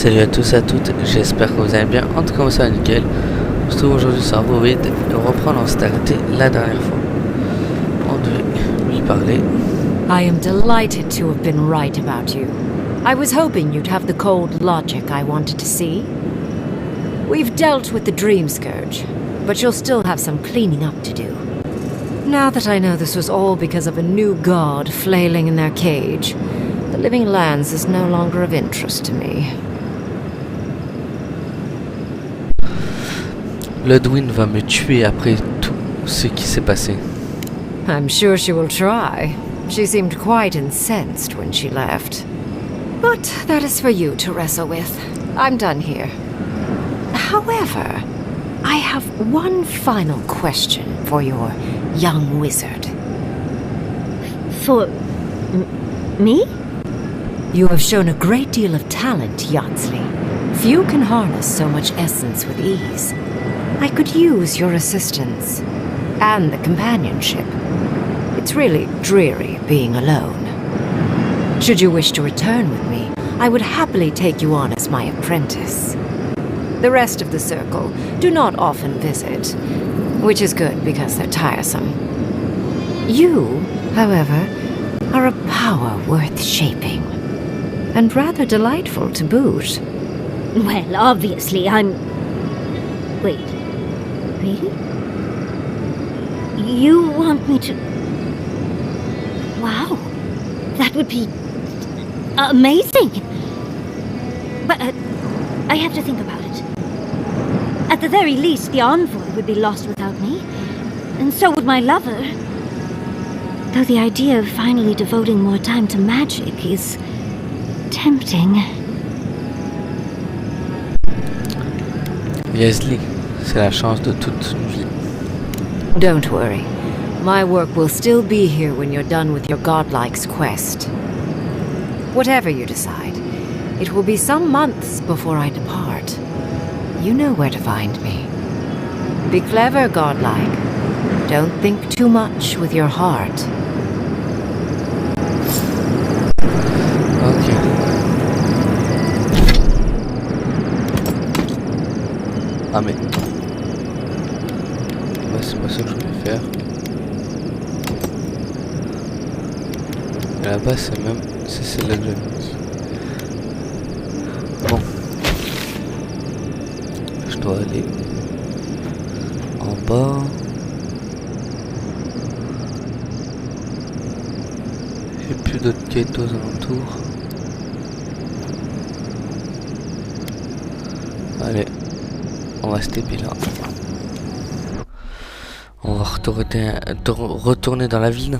Salut à tous et à toutes, j'espère que vous allez bien. En tout cas, ça va nickel. On se trouve aujourd'hui sur Avowed et on reprend là où on s'est arrêté la dernière fois. On devait lui parler. I am delighted to have been right about you. I was hoping you'd have the cold logic I wanted to see. We've dealt with the dream scourge, but you'll still have some cleaning up to do. Now that I know this was all because of a new god flailing in their cage, the living lands is no longer of interest to me. Ludwin va me tuer après tout ce qui s'est passé. I'm sure she will try. She seemed quite incensed when she left. But that is for you to wrestle with. I'm done here. However, I have one final question for your young wizard. For... me? You have shown a great deal of talent, Yatsley. Few can harness so much essence with ease. I could use your assistance. And the companionship. It's really dreary being alone. Should you wish to return with me, I would happily take you on as my apprentice. The rest of the circle do not often visit, which is good because they're tiresome. You, however, are a power worth shaping. And rather delightful to boot. Well, obviously, I'm... Wait. Really? You want me to... Wow. That would be... amazing! But, I have to think about it. At the very least, the envoy would be lost without me. And so would my lover. Though the idea of finally devoting more time to magic is... tempting. Leslie, c'est la chance de toute une vie. Don't worry. My work will still be here when you're done with your godlike's quest. Whatever you decide, it will be some months before I depart. You know where to find me. Be clever, godlike. Don't think too much with your heart. Ok. Ah mais... Bah, c'est pas ça que je voulais faire. Et là-bas c'est même... c'est là que j'avais mis. Bon. Je dois aller... en bas. J'ai plus d'autres quêtes aux alentours. Allez. On va se taper là. On va retourner dans la ville.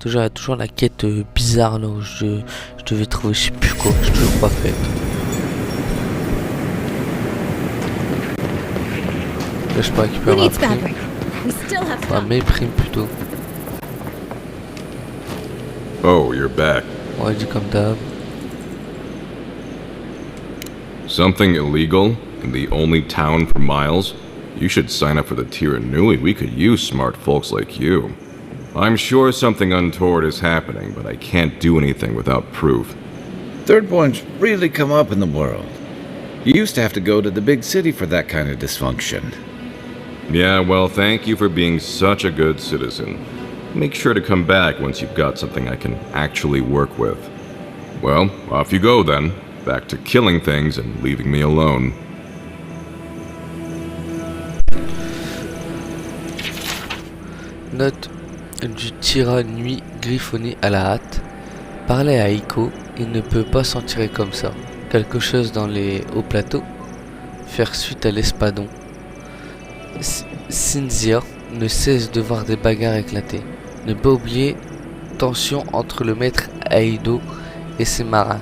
Toujours la quête bizarre là où je devais trouver je sais plus quoi, je toujours pas fait. Là je peux récupérer ma prime. Enfin mes primes plutôt. Oh, you're back. Ouais, dit comme d'hab. Something illegal in the only town for miles? You should sign up for the Tiranui. We could use smart folks like you. I'm sure something untoward is happening, but I can't do anything without proof. Third Point's really come up in the world. You used to have to go to the big city for that kind of dysfunction. Yeah, well, thank you for being such a good citizen. Make sure to come back once you've got something I can actually work with. Well, off you go then. Back to killing things and leaving me alone. Note du Tiranui griffonné à la hâte. Parler à Iko, il ne peut pas s'en tirer comme ça. Quelque chose dans les hauts plateaux. Faire suite à l'espadon. Cynthia ne cesse de voir des bagarres éclater. Ne pas oublier tension entre le maître Aido et ses marins.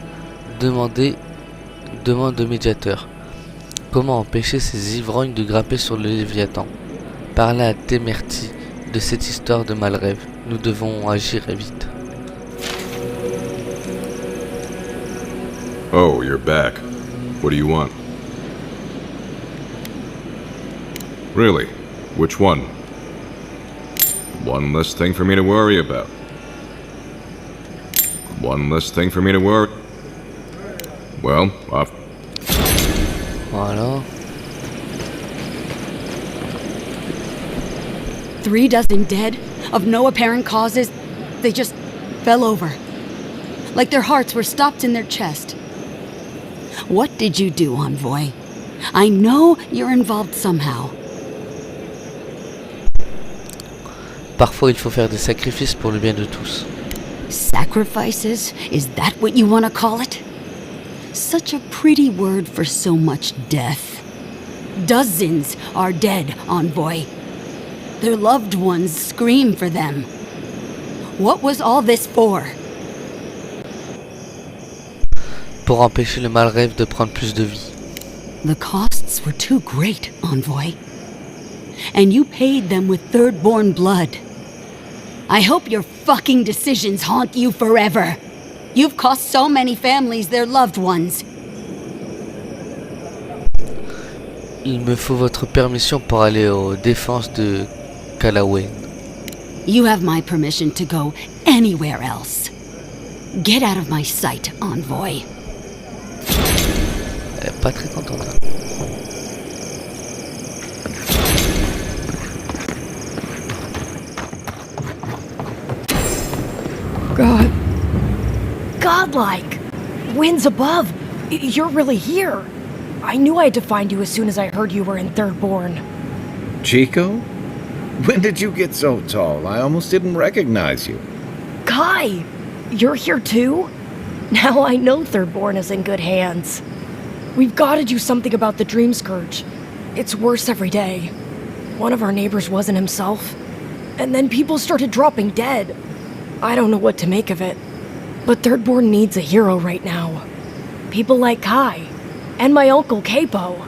Demande au médiateur. Comment empêcher ces ivrognes de grimper sur le Léviathan? Parlez à Temerty de cette histoire de mal-rêve. Nous devons agir vite. Oh, you're back. What do you want? Really? Which one? One less thing for me to worry about. One less thing for me to worry. Well, off. Voilà. 3 dozen dead, of no apparent causes. They just fell over. Like their hearts were stopped in their chest. What did you do, Envoy? I know you're involved somehow. Parfois, il faut faire des sacrifices pour le bien de tous. Sacrifices? Is that what you want to call it? Such a pretty word for so much death. Dozens are dead, Envoy. Their loved ones scream for them. What was all this for? Pour empêcher le mal rêve de prendre plus de vie. The costs were too great, Envoy. And you paid them with third-born blood. I hope your fucking decisions haunt you forever. You've cost so many families their loved ones. Il me faut votre permission pour aller aux défenses de Callaway. You have my permission to go anywhere else. Get out of my sight, Envoy. Elle est pas très contente. God. Godlike. Winds above. You're really here. I knew I had to find you as soon as I heard you were in Thirdborn. Chico? When did you get so tall? I almost didn't recognize you. Kai! You're here too? Now I know Thirdborn is in good hands. We've got to do something about the Dream Scourge. It's worse every day. One of our neighbors wasn't himself. And then people started dropping dead. I don't know what to make of it. But Thirdborn needs a hero right now. People like Kai. And my uncle Capo.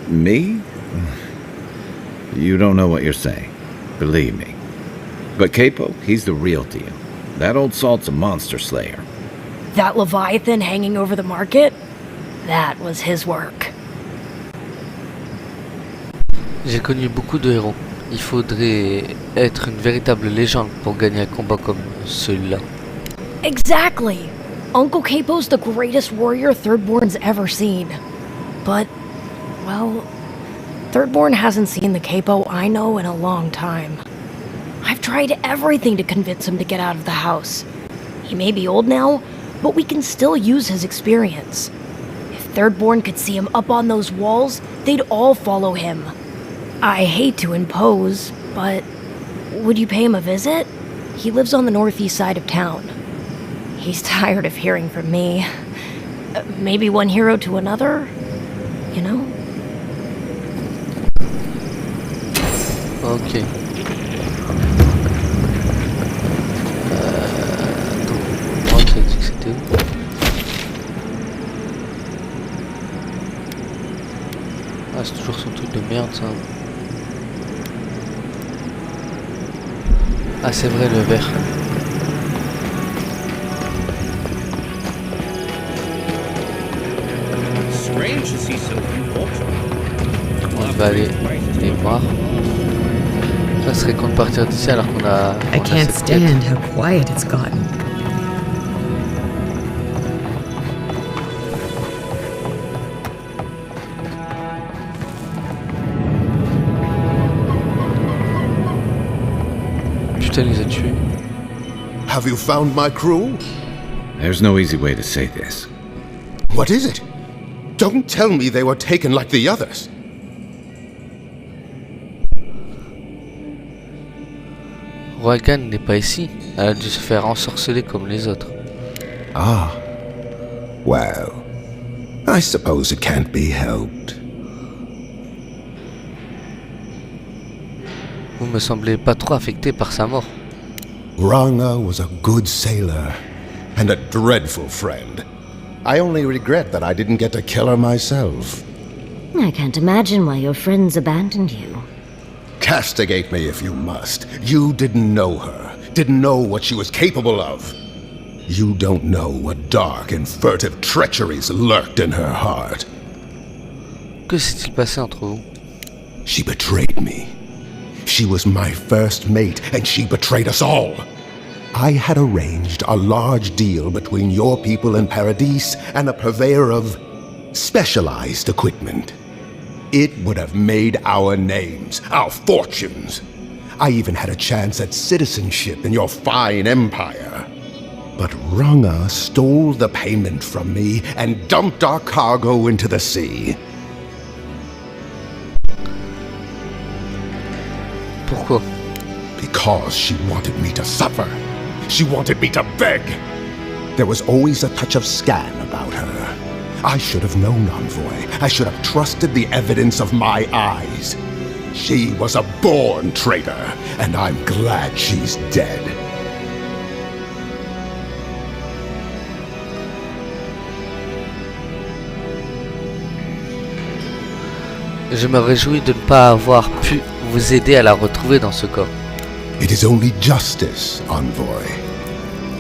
Me? You don't know what you're saying. Believe me. But Capo, he's the real deal. That old salt's a monster slayer. That Leviathan hanging over the market? That was his work. J'ai connu beaucoup de héros. Il faudrait être une véritable légende pour gagner un combat comme celui-là. Exactly! Uncle Capo's the greatest warrior Thirdborn's ever seen. But, well, Thirdborn hasn't seen the Capo I know in a long time. I've tried everything to convince him to get out of the house. He may be old now, but we can still use his experience. If Thirdborn could see him up on those walls, they'd all follow him. I hate to impose, but would you pay him a visit? He lives on the northeast side of town. He's tired of hearing from me. Maybe one hero to another, you know? Ok. Attends, moi qui ai dit que c'était où? Ah, c'est toujours son truc de merde ça. Ah, c'est vrai, le vert. On va aller les voir. Ça serait con de partir d'ici alors qu'on a. I can't stand how quiet it's gotten. Putain, les a tués. Have you found my crew? There's no easy way to say this. What is it? Don't tell me they were taken like the others. Roagan n'est pas ici. Elle a dû se faire ensorceler comme les autres. Ah. Well, I suppose it can't be helped. Vous me semblez pas trop affecté par sa mort. Ranga was a good sailor and a dreadful friend. I only regret that I didn't get to kill her myself. I can't imagine why your friends abandoned you. Castigate me if you must. You didn't know her, didn't know what she was capable of. You don't know what dark and furtive treacheries lurked in her heart. Que s'est-il passé entre vous? She betrayed me. She was my first mate, and she betrayed us all. I had arranged a large deal between your people in Paradis and a purveyor of specialized equipment. It would have made our names, our fortunes. I even had a chance at citizenship in your fine empire. But Runga stole the payment from me and dumped our cargo into the sea. Pourquoi? Because she wanted me to suffer. She wanted me to beg. There was always a touch of scam about her. I should have known, Envoy. I should have trusted the evidence of my eyes. She was a born traitor, and I'm glad she's dead. Je me réjouis de ne pas avoir pu vous aider à la retrouver dans ce corps. It is only justice, Envoy.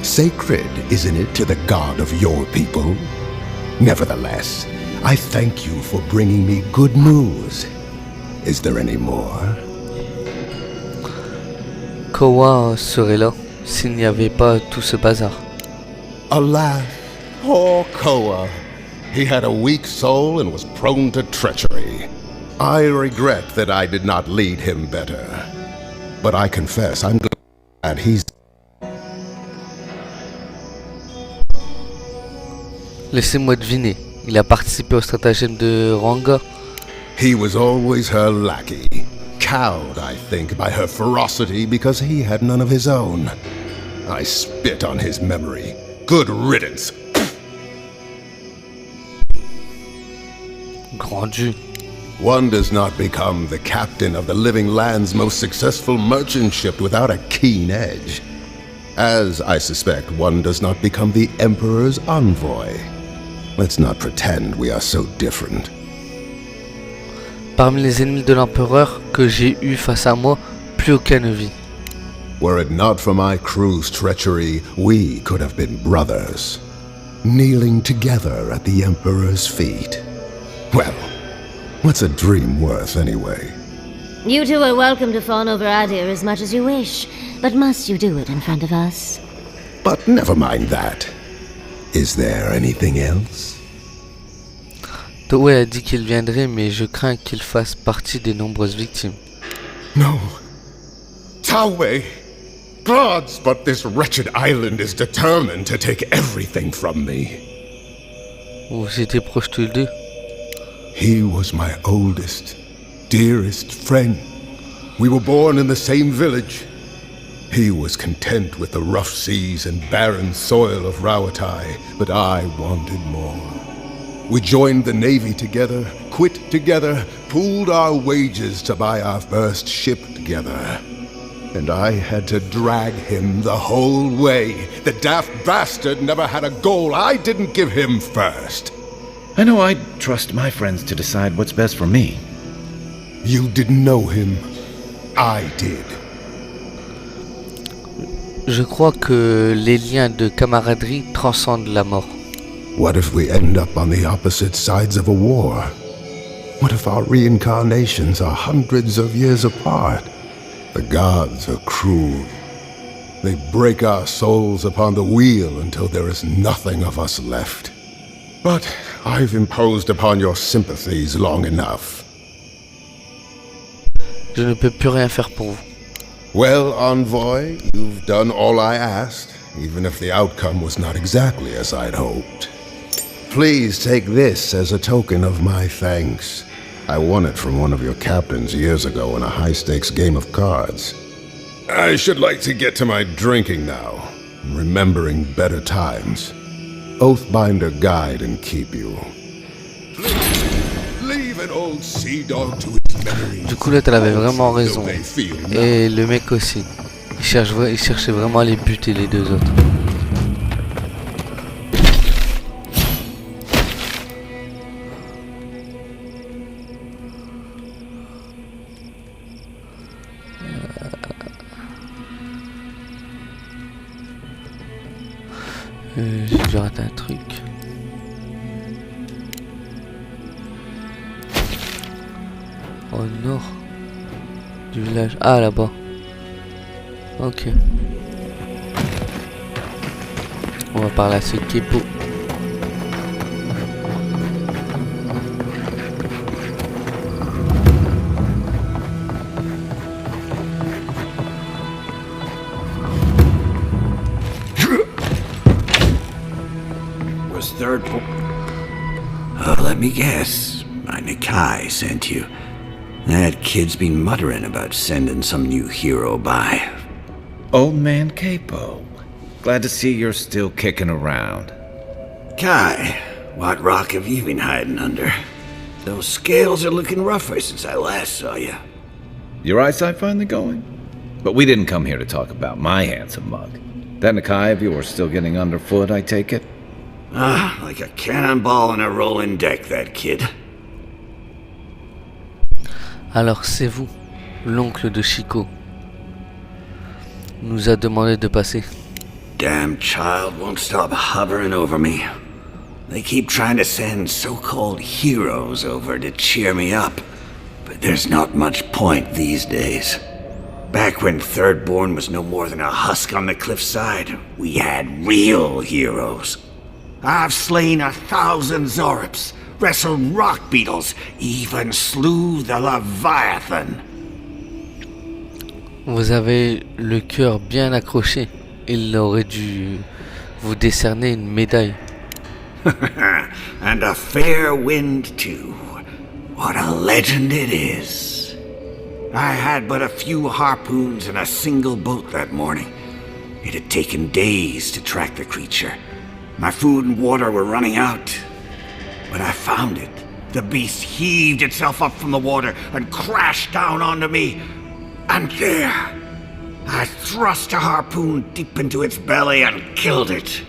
Sacred, isn't it, to the god of your people? Nevertheless, I thank you for bringing me good news. Is there any more? Kowa serait là s'il n'y avait pas tout ce bazar. Alas, poor Koa. He had a weak soul and was prone to treachery. I regret that I did not lead him better. But I confess, I'm glad he's... Laissez-moi deviner, il a participé au stratagème de Ranga. He was always her lackey. Cowed, I think, by her ferocity because he had none of his own. I spit on his memory. Good riddance. Grand Dieu. One does not become the captain of the living land's most successful merchant ship without a keen edge. As I suspect, one does not become the Emperor's envoy. Let's not pretend we are so different. Parmi les ennemis de l'empereur que j'ai eu face à moi, plus aucun ne vit. Were it not for my crew's treachery, we could have been brothers, kneeling together at the Emperor's feet. Well, what's a dream worth anyway? You two are welcome to fawn over Adir as much as you wish, but must you do it in front of us? But never mind that. Is there anything else? Toei a dit qu'il viendrait, mais je crains qu'il fasse partie des nombreuses victimes. No. Tawe! Gods, but this wretched island is determined to take everything from me. Vous étiez proches tous les deux. He was my oldest, dearest friend. We were born in the same village. He was content with the rough seas and barren soil of Rawatai, but I wanted more. We joined the Navy together, quit together, pooled our wages to buy our first ship together. And I had to drag him the whole way. The daft bastard never had a goal I didn't give him first. I know I trust my friends to decide what's best for me. You didn't know him. I did. Je crois que les liens de camaraderie transcendent la mort. What if we end up on the opposite sides of a war? What if our reincarnations are hundreds of years apart? The gods are cruel. They break our souls upon the wheel until there is nothing of us left. But I've imposed upon your sympathies long enough. Je ne peux plus rien faire pour vous. Well, Envoy, you've done all I asked, even if the outcome was not exactly as I'd hoped. Please take this as a token of my thanks. I won it from one of your captains years ago in a high-stakes game of cards. I should like to get to my drinking now, remembering better times. Oathbinder guide and keep you. Leave an old sea dog to its memories. Du coup là elle avait vraiment raison. Et le mec aussi. Il cherchait vraiment à les buter les deux autres. J'ai dû rater un truc. Au nord du village. Ah, là-bas. Ok. On va parler à ce Kepo. Was third... let me guess. My Nikai sent you. That kid's been muttering about sending some new hero by. Old man Capo. Glad to see you're still kicking around. Kai, what rock have you been hiding under? Those scales are looking rougher since I last saw you. Your eyesight finally going? But we didn't come here to talk about my handsome mug. That Nikai of yours still getting underfoot, I take it? Ah, like a cannonball on a rolling deck, that kid. Alors c'est vous, l'oncle de Chico. Nous a demandé de passer. Damn child won't stop hovering over me. They keep trying to send so-called heroes over to cheer me up, but there's not much point these days. Back when Thirdborn was no more than a husk on the cliffside, we had real heroes. I've slain 1,000 Zorops, wrestled rock beetles, even slew the Léviathan. Vous avez le cœur bien accroché. Il aurait dû vous décerner une médaille. And a fair wind, too. What a legend it is. I had but a few harpoons and a single boat that morning. It had taken days to track the creature. My food and water were running out. When I found it, the beast heaved itself up from the water and crashed down onto me. And there, I thrust a harpoon deep into its belly and killed it.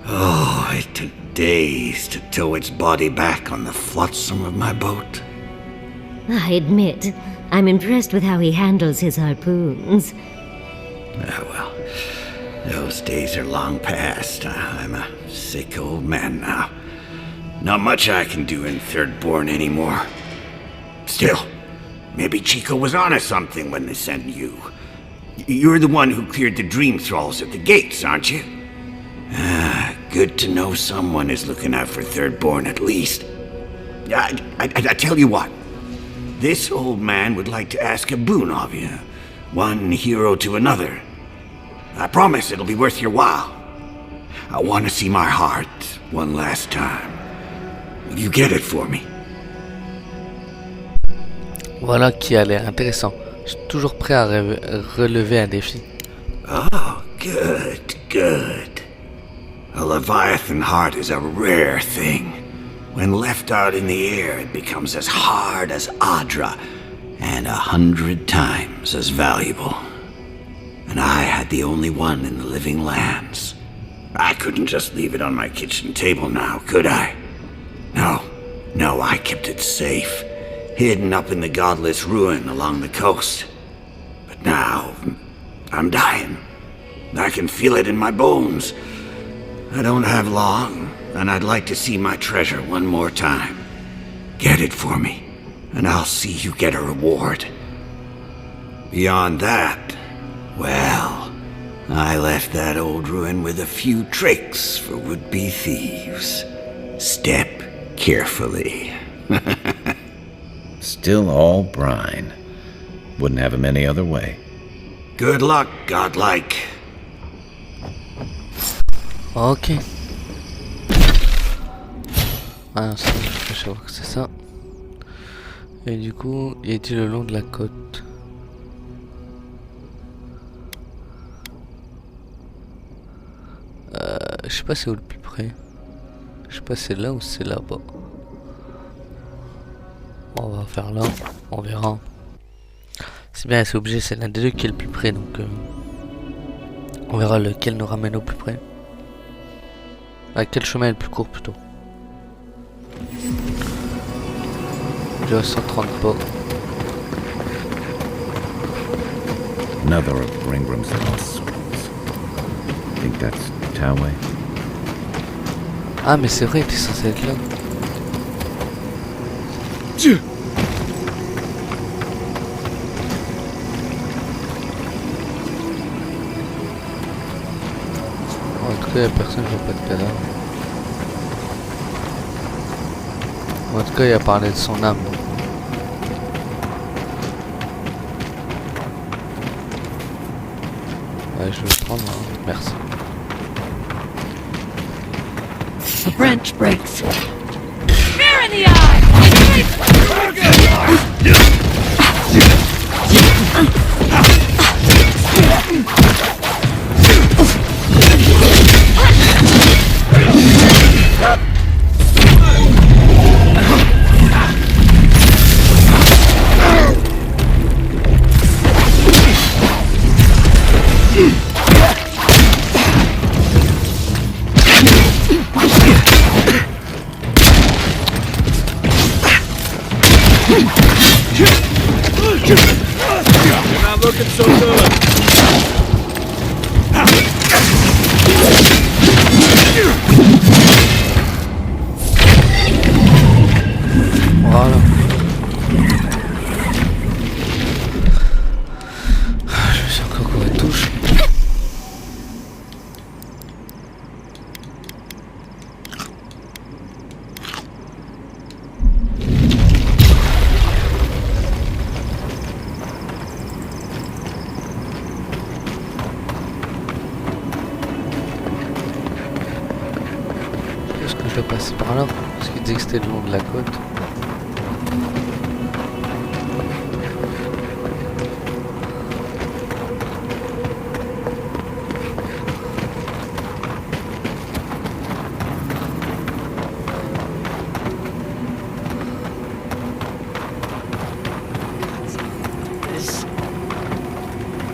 Oh, it took days to tow its body back on the flotsam of my boat. I admit, I'm impressed with how he handles his harpoons. Ah, well, those days are long past. I'm a sick old man now. Not much I can do in Thirdborn anymore. Still, maybe Chico was onto something when they sent you. You're the one who cleared the dream thralls at the gates, aren't you? Ah, good to know someone is looking out for Thirdborn at least. I tell you what. This old man would like to ask a boon of you. One hero to another. I promise it'll be worth your while. I want to see my heart one last time. Will you get it for me? Voilà qui a l'air intéressant. Je suis toujours prêt à relever un défi. Oh, good, good. A Leviathan heart is a rare thing. When left out in the air, it becomes as hard as Adra, and 100 times as valuable. And I had the only one in the living lands. I couldn't just leave it on my kitchen table now, could I? No, I kept it safe, hidden up in the godless ruin along the coast. But now, I'm dying. I can feel it in my bones. I don't have long, and I'd like to see my treasure one more time. Get it for me, and I'll see you get a reward. Beyond that, well, I left that old ruin with a few tricks for would-be thieves. Step carefully. Still all brine. Wouldn't have him any other way. Good luck, godlike. Ok. Ah, ça, je vois que c'est ça. Et du coup, il est le long de la côte. Je sais pas c'est où le plus près. Je sais pas c'est là ou c'est là-bas. On va faire là, on verra. C'est bien, c'est obligé, c'est l'un des deux qui est le plus près, donc on verra lequel nous ramène au plus près. Quel chemin est le plus court plutôt. Déjà 130 pas. Another of Ringram's lost souls. Think that's Toway? Ah mais c'est vrai, t'es censé être là. tout cas, il n'y a personne, je vois pas de cadavre. En tout cas, il a parlé de son âme. Ouais, je vais le prendre, hein. Merci. The branch breaks. Spear in the eye! You're not looking so good. Voilà. Je me suis encore couru de touche. Est-ce que je vais passer par là? Parce qu'il disait que c'était le long de la côte.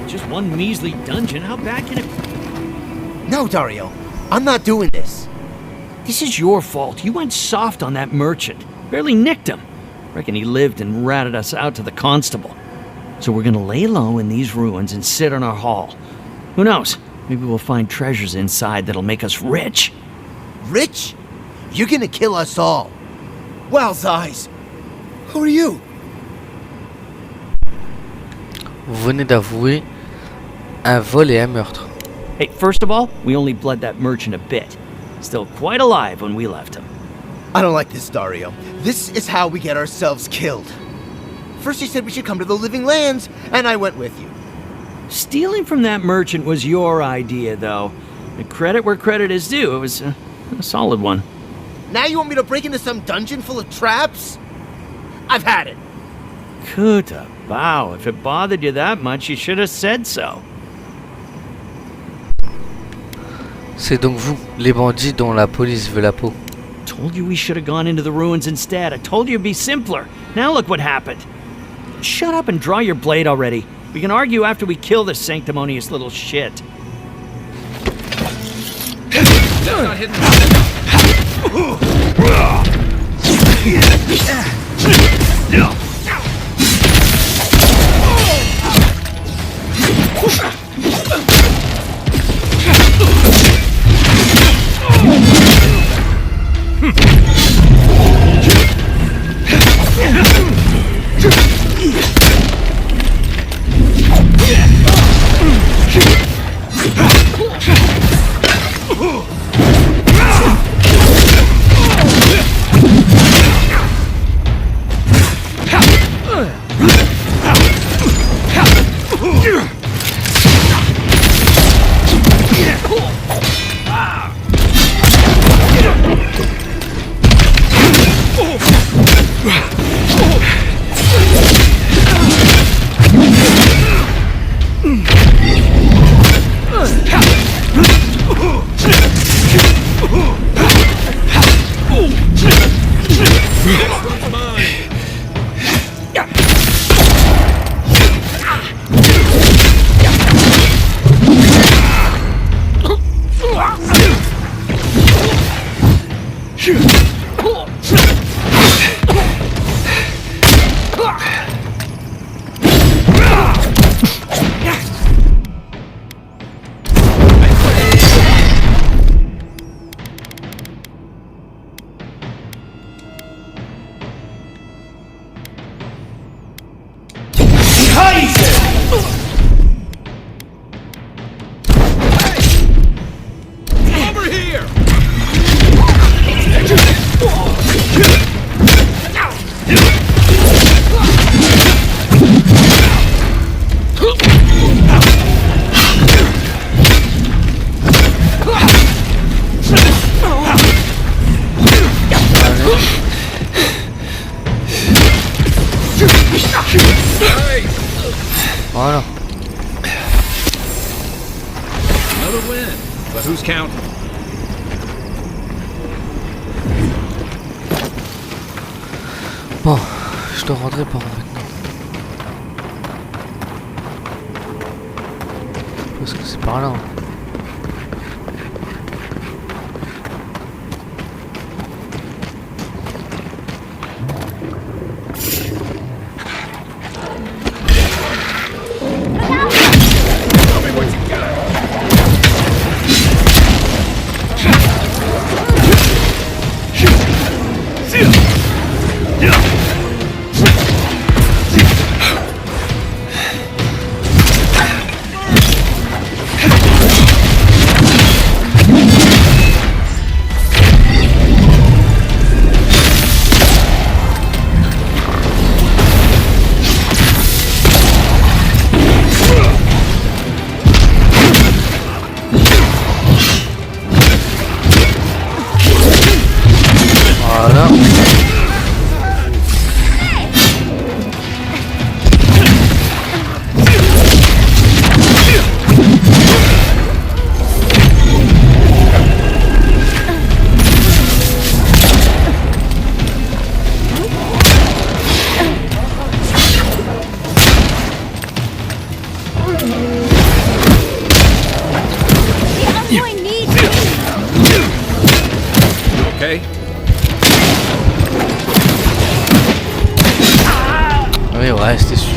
Just one measly dungeon. How bad can it be? No, Dario. I'm not doing this. This is your fault. You went soft on that merchant. Barely nicked him. Reckon he lived and ratted us out to the constable. So we're gonna lay low in these ruins and sit on our haul. Who knows? Maybe we'll find treasures inside that'll make us rich. Rich? You're gonna kill us all. Wow's eyes. Who are you? Vous venez d'avouer un vol et un meurtre. Hey, first of all, we only bled that merchant a bit. Still quite alive when we left him. I don't like this, Dario. This is how we get ourselves killed. First you said we should come to the Living Lands, and I went with you. Stealing from that merchant was your idea, though. And credit where credit is due. It was a solid one. Now you want me to break into some dungeon full of traps? I've had it. Kuta, wow, if it bothered you that much, you should have said so. C'est donc vous, les bandits dont la police veut la peau. Told you we should have gone into the ruins instead. I told you it'd be simpler. Now look what happened. Shut up and draw your blade already. We can argue after we kill this sanctimonious little shit. Voilà. Another win, but who's counting? Bon, je dois rentrer par maintenant. Parce que c'est par là. Oui, ouais, c'était sûr.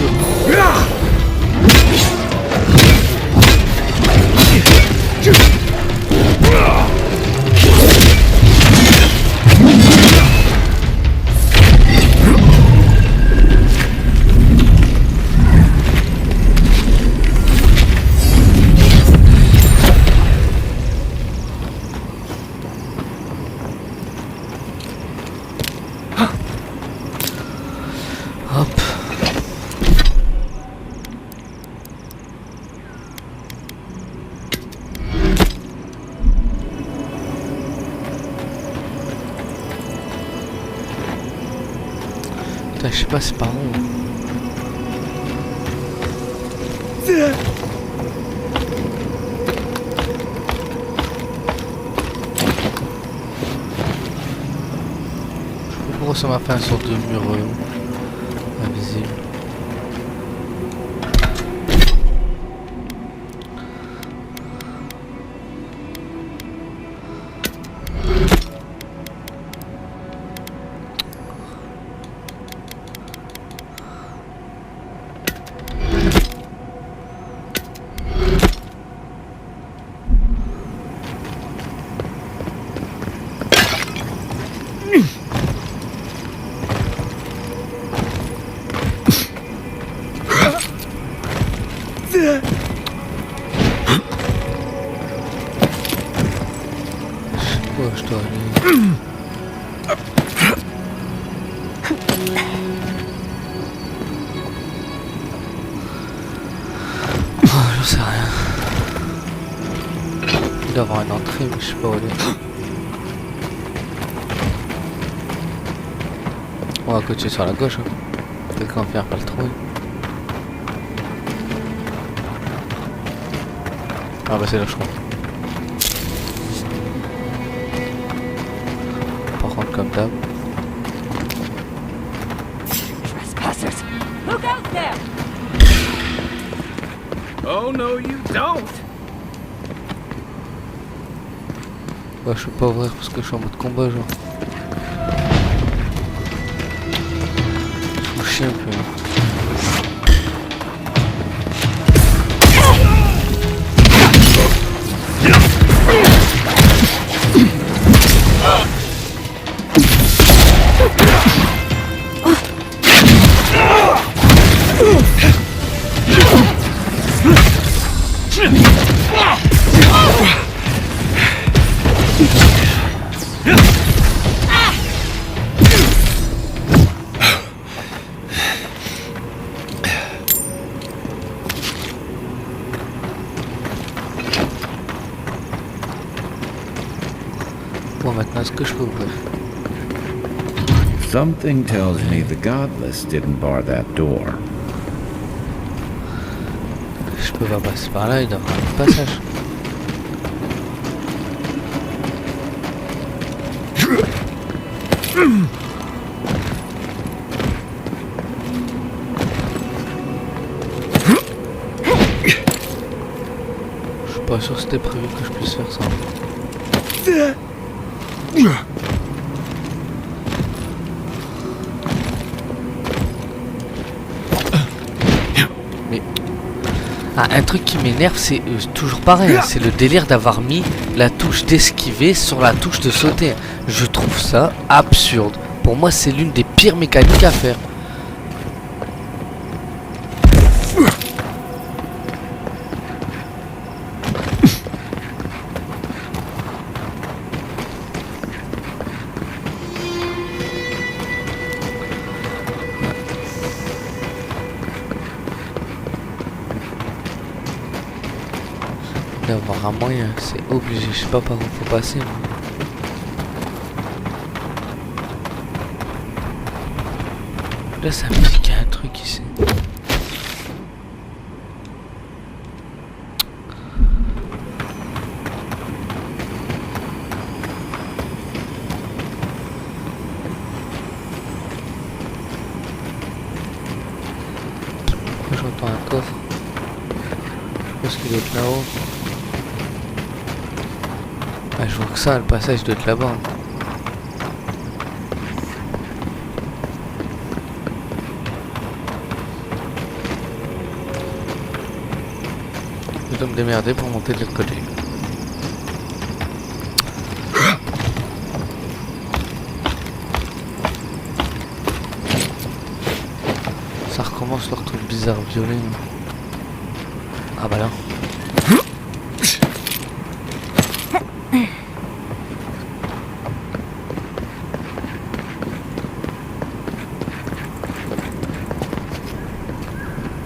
Hop. Putain, je sais pas, c'est par où. Pourquoi ça m'a fait un sorte de mur invisible. Je dois aller. Oh, j'en sais rien. Il doit y avoir une entrée, mais je sais pas où elle est. On va continuer sur la gauche. Hein. Peut-être qu'on va finir par le trouver. Ah bah c'est là je crois. Par contre comme d'hab. Trespassers! Look out there! Oh no, you don't! Ouais, je peux pas ouvrir parce que je suis en mode combat genre. Je me chie un peu. Bon, maintenant, est-ce que je peux ouvrir? Something tells me the godless didn't bar that door. Je peux pas passer par là, il doit y avoir un passage. Je suis pas sûr que c'était prévu que je puisse faire ça. Mais un truc qui m'énerve, c'est toujours pareil, hein, c'est le délire d'avoir mis la touche d'esquiver sur la touche de sauter. Je trouve ça absurde. Pour moi, c'est l'une des pires mécaniques à faire. D'avoir un moyen, c'est obligé, je sais pas par où faut passer. Mais... là ça me dit qu'il y a un truc ici. J'entends un coffre. Je pense qu'il doit être là-haut. Ah, je vois que ça, le passage doit être là-bas. Je dois me démerder pour monter de l'autre côté. Ça recommence leur truc bizarre, violet. Ah bah là.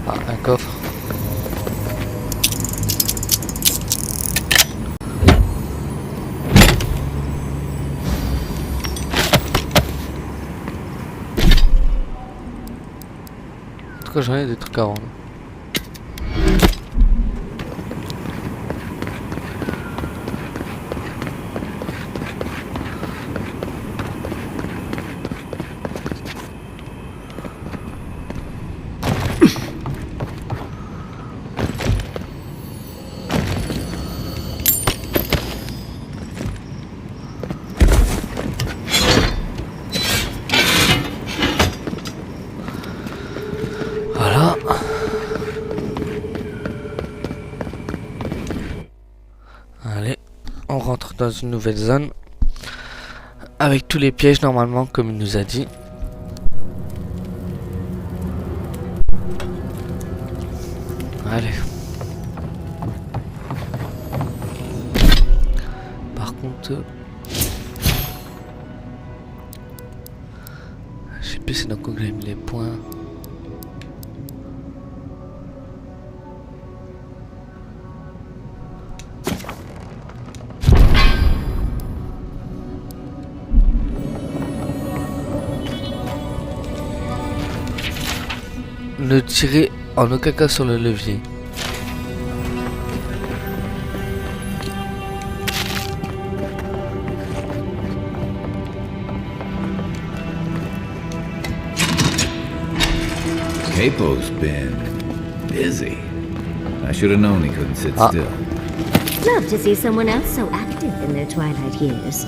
Ah, un coffre. En tout cas, j'en ai des trucs à rendre. Voilà. Allez, on rentre dans une nouvelle zone. Avec tous les pièges normalement comme il nous a dit. Allez. Par contre... je sais plus c'est dans quoi que j'ai mis les points. Ne tirez en aucun cas sur le levier. Capo's been busy. I should have known he couldn't sit still. Love to see someone else so active in their twilight years.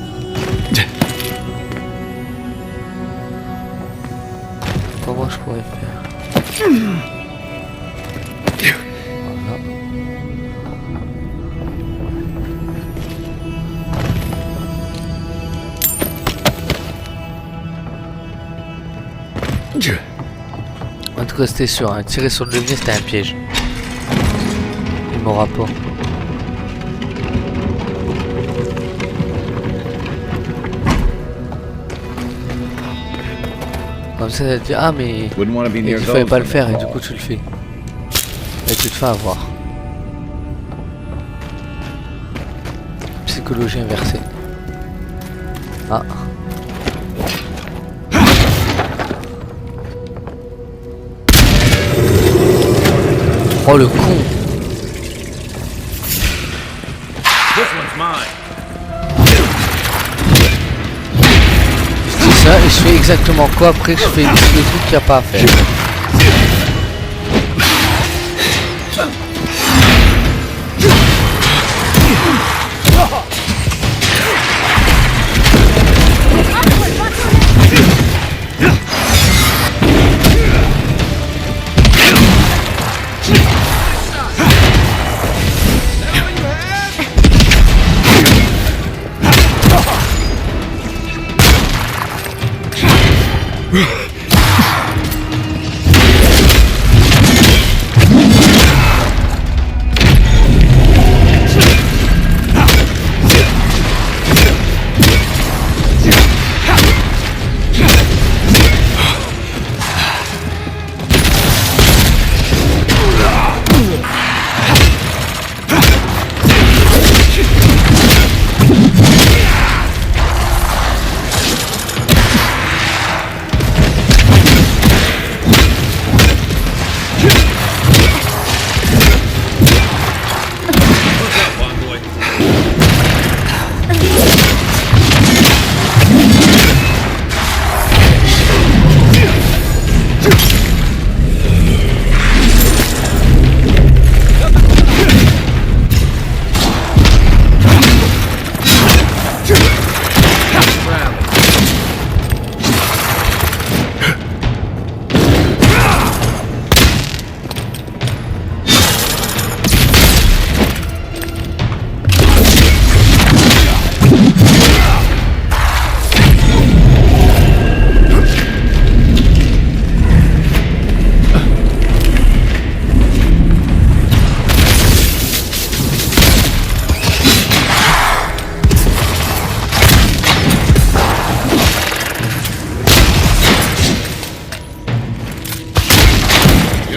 Comment je pourrais faire? Voilà. En tout cas c'était sûr, hein. Tirer sur le levier c'était un piège. Il m'aura pas. Comme ça, ça te dit ah mais il fallait pas le faire et du coup tu le fais. Et tu te fais avoir. Psychologie inversée. Ah. Oh le con. et je fais exactement quoi après que je fais le truc qu'il n'y a pas à faire.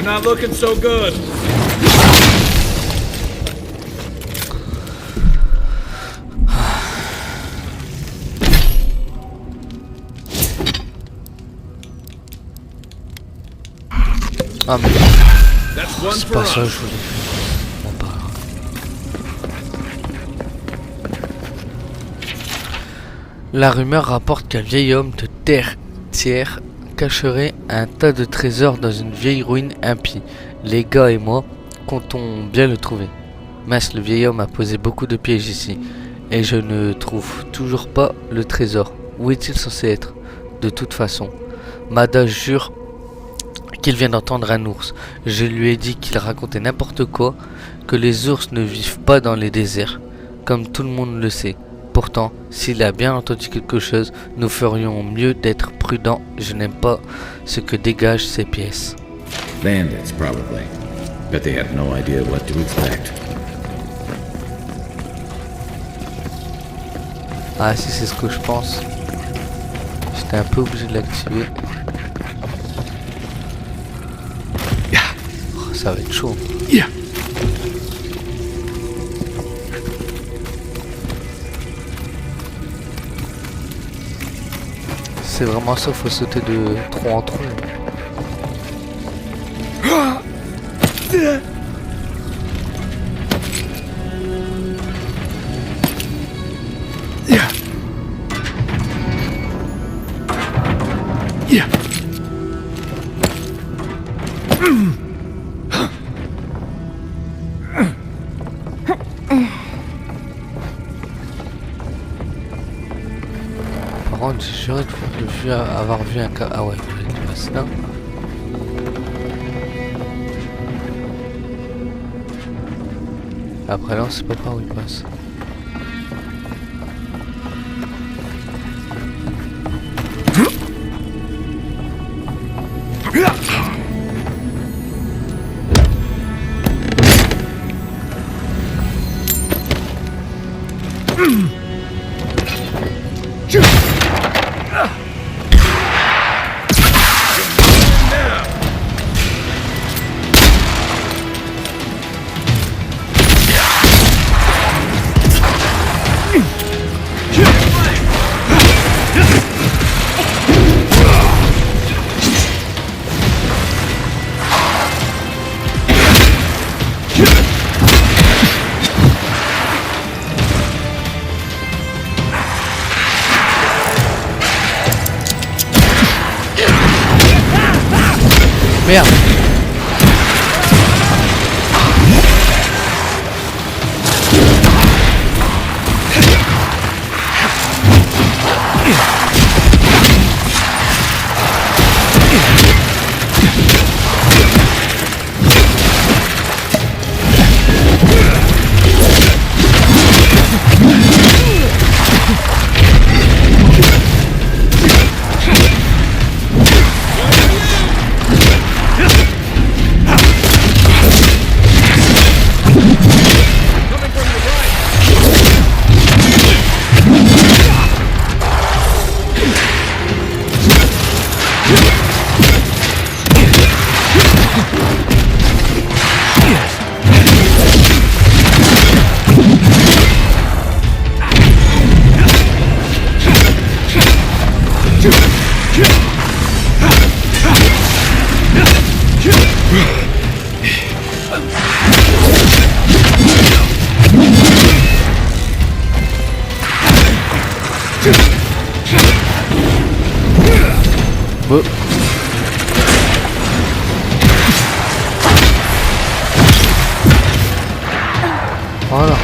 Not looking so good. Ah mais c'est pas ça que je voulais faire. Bon, pas grave. La rumeur rapporte qu'un vieil homme de terre tiers cacherait un tas de trésors dans une vieille ruine impie. Les gars et moi comptons bien le trouver. Mince, le vieil homme a posé beaucoup de pièges ici, et je ne trouve toujours pas le trésor. Où est-il censé être? De toute façon, Mada jure qu'il vient d'entendre un ours. Je lui ai dit qu'il racontait n'importe quoi, que les ours ne vivent pas dans les déserts, comme tout le monde le sait. Pourtant, s'il a bien entendu quelque chose, nous ferions mieux d'être prudents. Je n'aime pas ce que dégagent ces pièces. Bandits, probably. But they have no idea what to expect. Ah si, c'est ce que je pense. J'étais un peu obligé de l'activer. Oh, ça va être chaud. C'est vraiment ça, faut sauter de trou en trou. Par contre, j'ai juré de avoir vu un cas. Ah ouais, il passe là. Après là, on sait pas par où il passe. Merde. Voilà.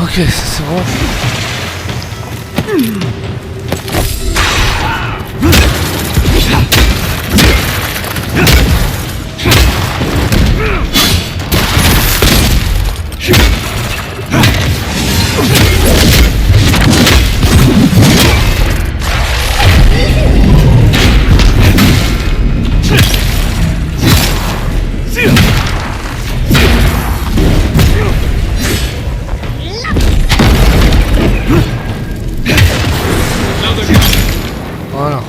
Ok, ça c'est bon. Voilà.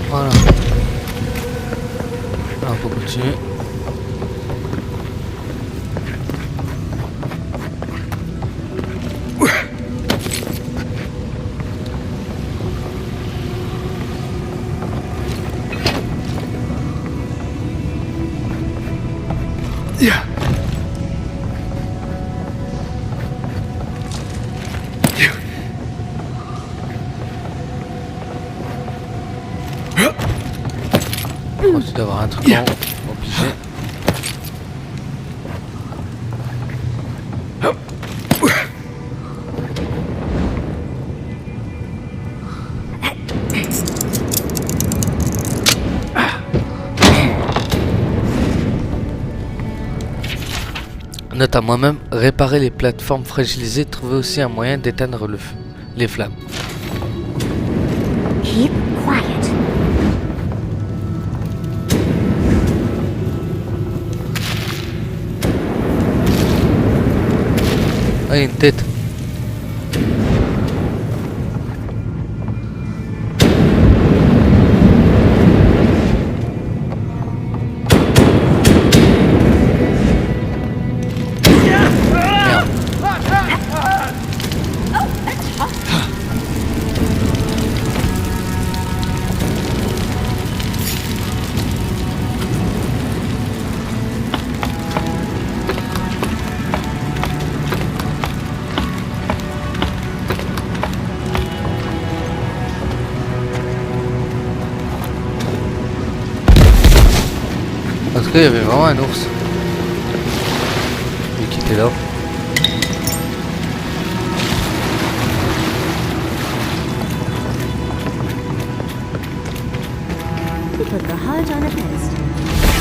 Voilà. Là, on peut continuer. On va d'avoir un truc en obligé. Note à moi-même, réparer les plateformes fragilisées, trouver aussi un moyen d'éteindre le feu, les flammes. Keep quiet. Ah, une tête. qu'il y avait vraiment un ours. Et qui était là. He put the heart on a pedestal.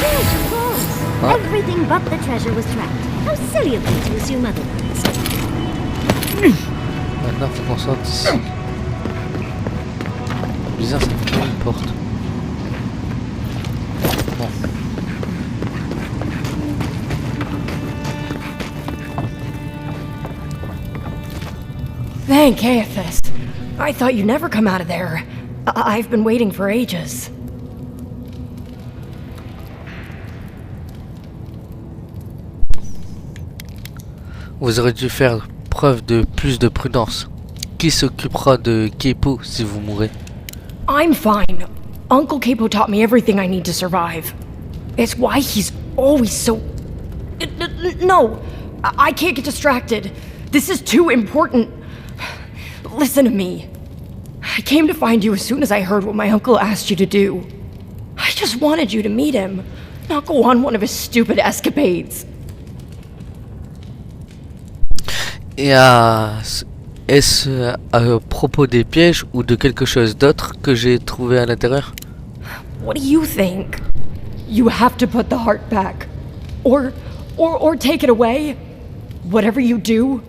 Yes, of course. Everything but the treasure was trapped. How silly of me to assume otherwise. Maintenant, faut qu'on sorte ici. Bizarre, ça me fait une porte. Bon. Thank Aethys. I thought you'd never come out of there. I've been waiting for ages. Vous aurez dû faire preuve de plus de prudence. Qui s'occupera de Kepo si vous mourrez? I'm fine. Uncle Capo taught me everything I need to survive. It's why he's always so... No, I can't get distracted. This is too important. Listen to me. I came to find you as soon as I heard what my uncle asked you to do. I just wanted you to meet him, not go on one of his stupid escapades. Et est-ce à propos des pièges ou de quelque chose d'autre que j'ai trouvé à l'intérieur? What do you think? You have to put the heart back. Or take it away. Whatever you do,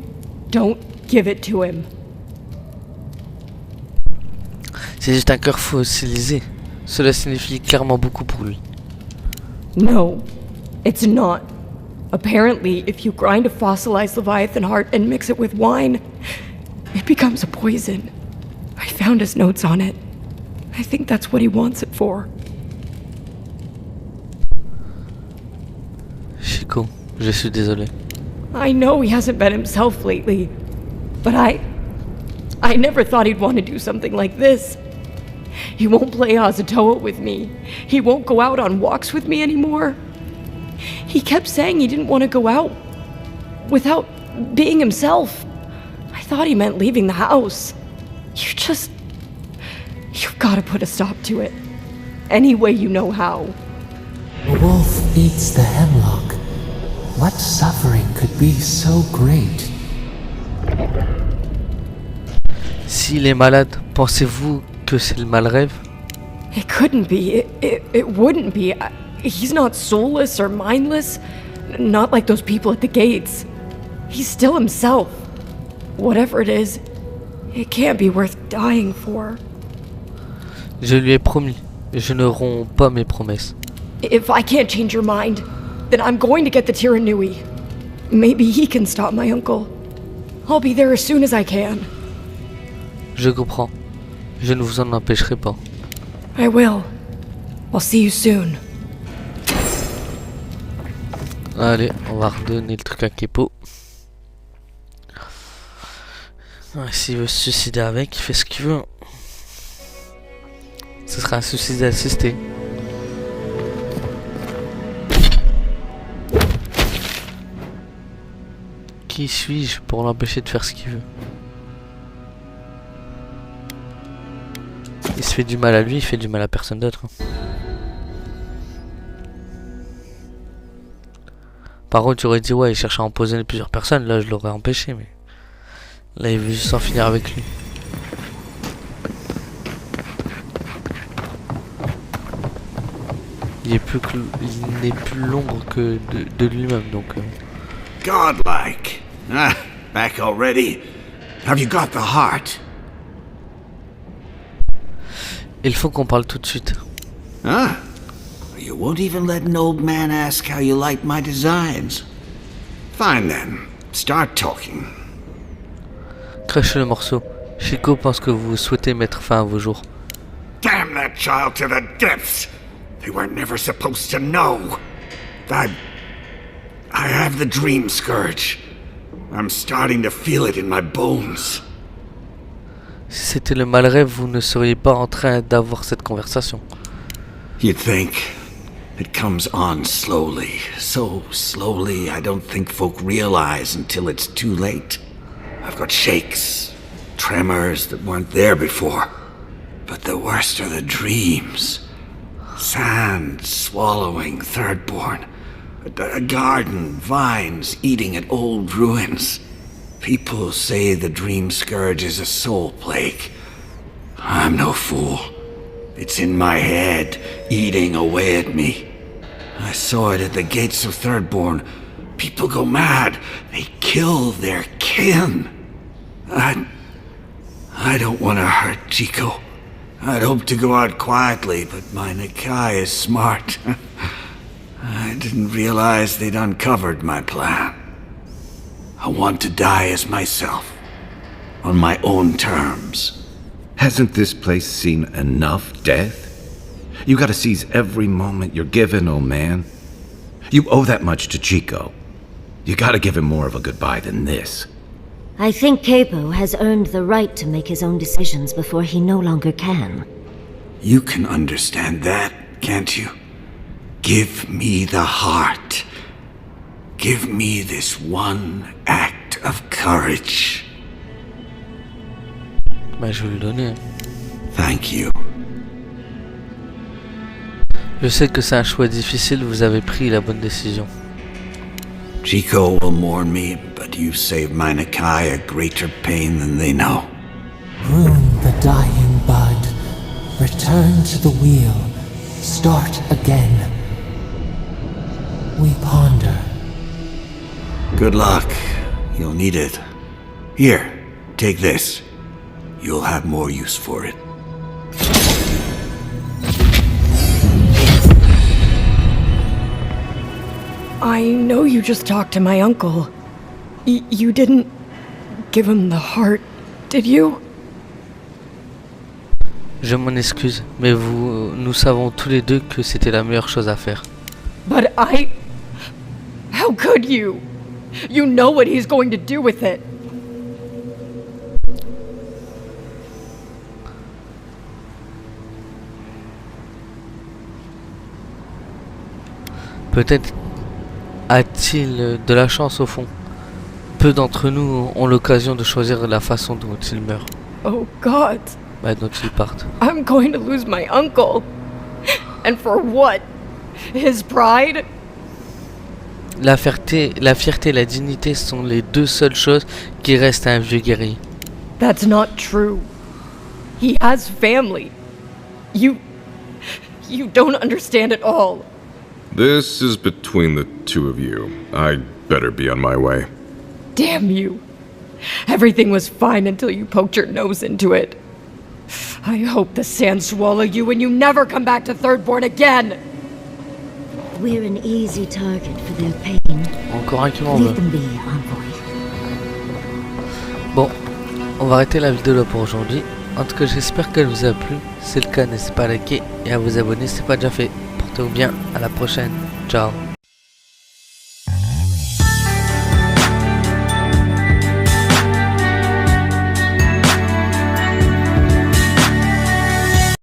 don't give it to him. C'est juste un cœur fossilisé. Cela signifie clairement beaucoup pour lui. No, it's not. Apparently, if you grind a fossilized Leviathan heart and mix it with wine, it becomes a poison. I found his notes on it. I think that's what he wants it for. Chico, je suis désolé. I know he hasn't been himself lately, but I never thought he'd want to do something like this. He won't play Azatoa with me. He won't go out on walks with me anymore. He kept saying he didn't want to go out without being himself. I thought he meant leaving the house. You've got to put a stop to it. Any way you know how. The wolf eats the hemlock. What suffering could be so great? S'il est malade, pensez-vous que c'est le mal rêve? It couldn't be. It wouldn't be. He's not soulless or mindless. Not like those people at the gates. He's still himself. Whatever it is, it can't be worth dying for. Je lui ai promis. Je ne romps pas mes promesses. If I can't change your mind, then I'm going to get the Tiranui. Maybe he can stop my uncle. I'll be there as soon as I can. Je comprends. Je ne vous en empêcherai pas. I will. I'll see you soon. Allez, on va redonner le truc à Kepo. S'il veut se suicider avec, il fait ce qu'il veut. Ce sera un suicide assisté. Qui suis-je pour l'empêcher de faire ce qu'il veut? Il se fait du mal à lui, il fait du mal à personne d'autre. Par contre, tu aurais dit ouais, il cherche à empoisonner plusieurs personnes, là je l'aurais empêché, mais là il veut juste s'en finir avec lui. Il n'est plus l'ombre que de lui-même, donc. Godlike. Ah, back already. Have you got the heart? Il faut qu'on parle tout de suite. Ah, you won't even let an old man ask how you like my designs. Fine then, start talking. Crachez le morceau. Chico pense que vous souhaitez mettre fin à vos jours. Damn that child to the depths! They were never supposed to know. I have the dream scourge. I'm starting to feel it in my bones. Si c'était le mal rêve, vous ne seriez pas en train d'avoir cette conversation. You'd think. It comes on slowly. So slowly, I don't think folk realize until it's too late. I've got shakes, tremors that weren't there before. But the worst are the dreams. Sand swallowing thirdborn. A garden, vines eating at old ruins. People say the dream scourge is a soul plague. I'm no fool. It's in my head, eating away at me. I saw it at the gates of Thirdborn. People go mad. They kill their kin. I don't want to hurt Chico. I'd hope to go out quietly, but my Nakai is smart. I didn't realize they'd uncovered my plan. I want to die as myself, on my own terms. Hasn't this place seen enough death? You gotta seize every moment you're given, old man. You owe that much to Chico. You gotta give him more of a goodbye than this. I think Capo has earned the right to make his own decisions before he no longer can. You can understand that, can't you? Give me the heart. Give me this one act of courage. Bah, je vais le donner. Thank you. Je sais que c'est un choix difficile, vous avez pris la bonne décision. Chico will mourn me, but you saved my Nakai a greater pain than they know. Prune the dying bud. Return to the wheel. Start again. We ponder. Good luck. You'll need it. Here, take this. You'll have more use for it. I know you just talked to my uncle. You didn't give him the heart, did you? Je m'en excuse, mais nous savons tous les deux que c'était la meilleure chose à faire. But how could you? You know what he's going to do with it. Peut-être a-t-il de la chance au fond. Peu d'entre nous ont l'occasion de choisir la façon dont ils meurent. Oh God. Bah, dont ils partent. I'm going to lose my uncle. And for what? His pride? La fierté et la dignité sont les deux seules choses qui restent à un vieux guerrier. That's not true. He has family. You don't understand at all. This is between the two of you. I'd better be on my way. Damn you. Everything was fine until you poked your nose into it. I hope the sand swallow you and you never come back to Thirdborn again. We're an easy target for their pain. Encore un qui m'en Leave veut. them be, envoy. Bon, on va arrêter la vidéo là pour aujourd'hui. En tout cas, j'espère qu'elle vous a plu. Si c'est le cas, n'hésitez pas à liker et à vous abonner si ce n'est pas déjà fait. Portez-vous bien, à la prochaine. Ciao.